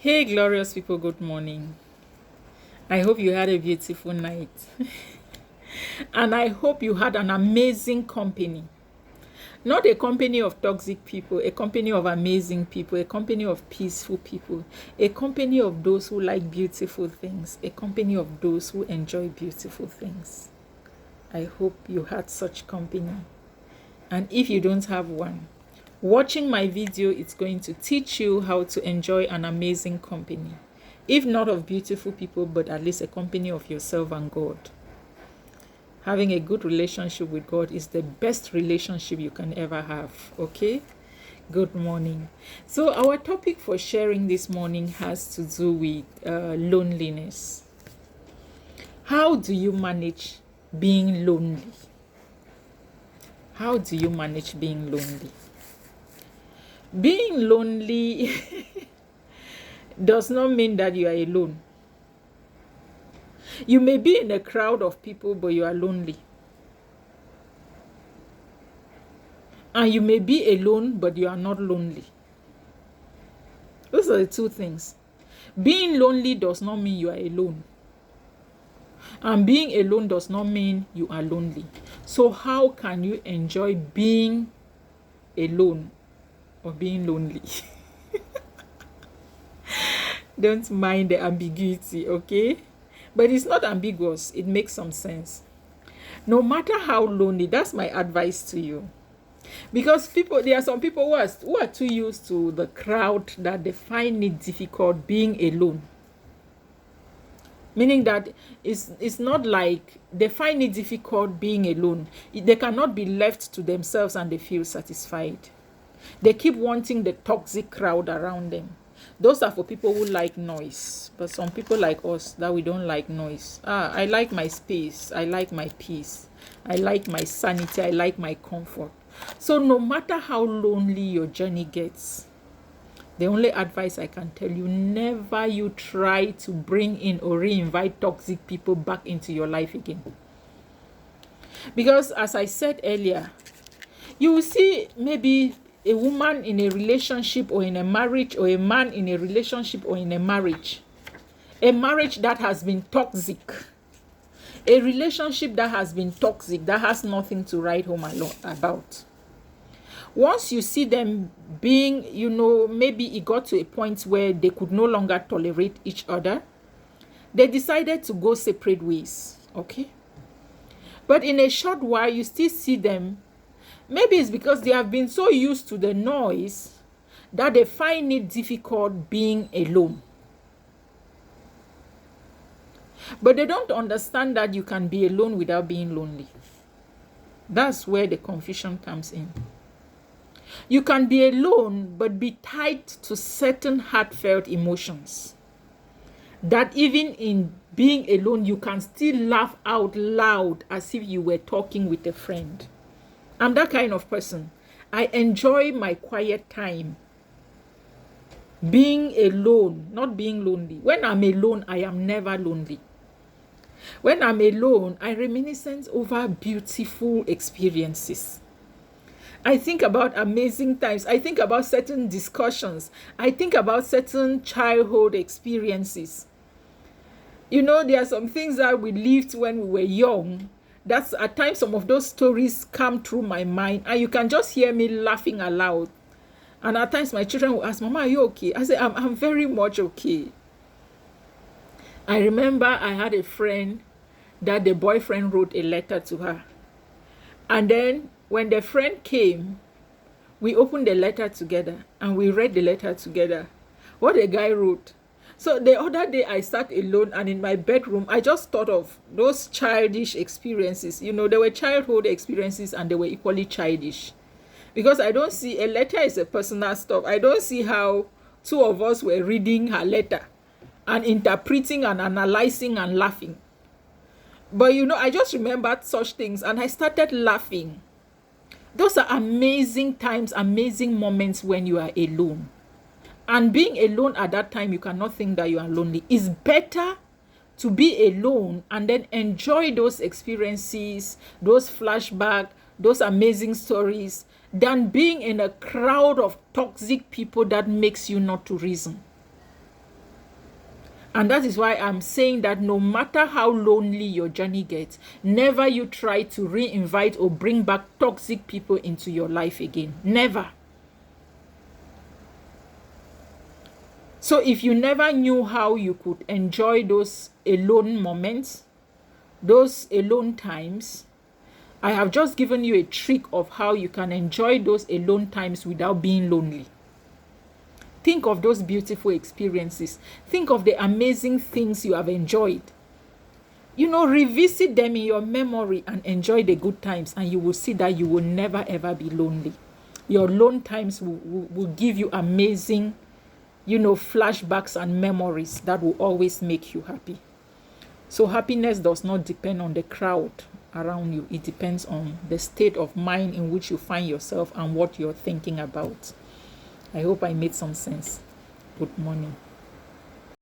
Hey, glorious people, good morning. I hope you had a beautiful night. And I hope you had an amazing company. Not a company of toxic people, a company of amazing people, a company of peaceful people, a company of those who like beautiful things, a company of those who enjoy beautiful things. I hope you had such company. And if you don't have one, watching my video is going to teach you how to enjoy an amazing company. If not of beautiful people, but at least a company of yourself and God. Having a good relationship with God is the best relationship you can ever have. Okay? Good morning. So our topic for sharing this morning has to do with loneliness. How do you manage being lonely? How do you manage being lonely? Being lonely does not mean that you are alone. You may be in a crowd of people, but you are lonely. And you may be alone, but you are not lonely. Those are the two things. Being lonely does not mean you are alone. And being alone does not mean you are lonely. So how can you enjoy being alone or being lonely? Don't mind the ambiguity, okay? But it's not ambiguous. It makes some sense. No matter how lonely, that's my advice to you. Because there are some people who are too used to the crowd that they find it difficult being alone. Meaning that it's not like they find it difficult being alone. They cannot be left to themselves and they feel satisfied. They keep wanting the toxic crowd around them. Those are for people who like noise. But some people like us, that we don't like noise. I like my space. I like my peace. I like my sanity. I like my comfort. So no matter how lonely your journey gets, the only advice I can tell you, never you try to bring in or reinvite toxic people back into your life again. Because as I said earlier, you will see maybe a woman in a relationship or in a marriage, or a man in a relationship or in a marriage that has been toxic, a relationship that has been toxic, that has nothing to write home about. Once you see them being, maybe it got to a point where they could no longer tolerate each other, they decided to go separate ways, okay? But in a short while, you still see them. Maybe it's because they have been so used to the noise that they find it difficult being alone. But they don't understand that you can be alone without being lonely. That's where the confusion comes in. You can be alone, but be tied to certain heartfelt emotions. That even in being alone, you can still laugh out loud as if you were talking with a friend. I'm that kind of person. I enjoy my quiet time. Being alone, not being lonely. When I'm alone, I am never lonely. When I'm alone, I reminisce over beautiful experiences. I think about amazing times. I think about certain discussions. I think about certain childhood experiences. There are some things that we lived when we were young. That's at times some of those stories come through my mind, and you can just hear me laughing aloud. And at times my children will ask, "Mama, are you okay?" I say, I'm very much okay. I remember I had a friend that the boyfriend wrote a letter to her. And then when the friend came, we opened the letter together and we read the letter together. What the guy wrote. So the other day I sat alone and in my bedroom, I just thought of those childish experiences. There were childhood experiences and they were equally childish. Because I don't see, a letter is a personal stuff. I don't see how two of us were reading her letter and interpreting and analyzing and laughing. But I just remembered such things and I started laughing. Those are amazing times, amazing moments when you are alone. And being alone at that time, you cannot think that you are lonely. It's better to be alone and then enjoy those experiences, those flashbacks, those amazing stories, than being in a crowd of toxic people that makes you not to reason. And that is why I'm saying that no matter how lonely your journey gets, never you try to reinvite or bring back toxic people into your life again. Never. So if you never knew how you could enjoy those alone moments, those alone times, I have just given you a trick of how you can enjoy those alone times without being lonely. Think of those beautiful experiences. Think of the amazing things you have enjoyed. Revisit them in your memory and enjoy the good times, and you will see that you will never ever be lonely. Your lone times will give you amazing, flashbacks and memories that will always make you happy. So happiness does not depend on the crowd around you. It depends on the state of mind in which you find yourself and what you're thinking about. I hope I made some sense. Good morning.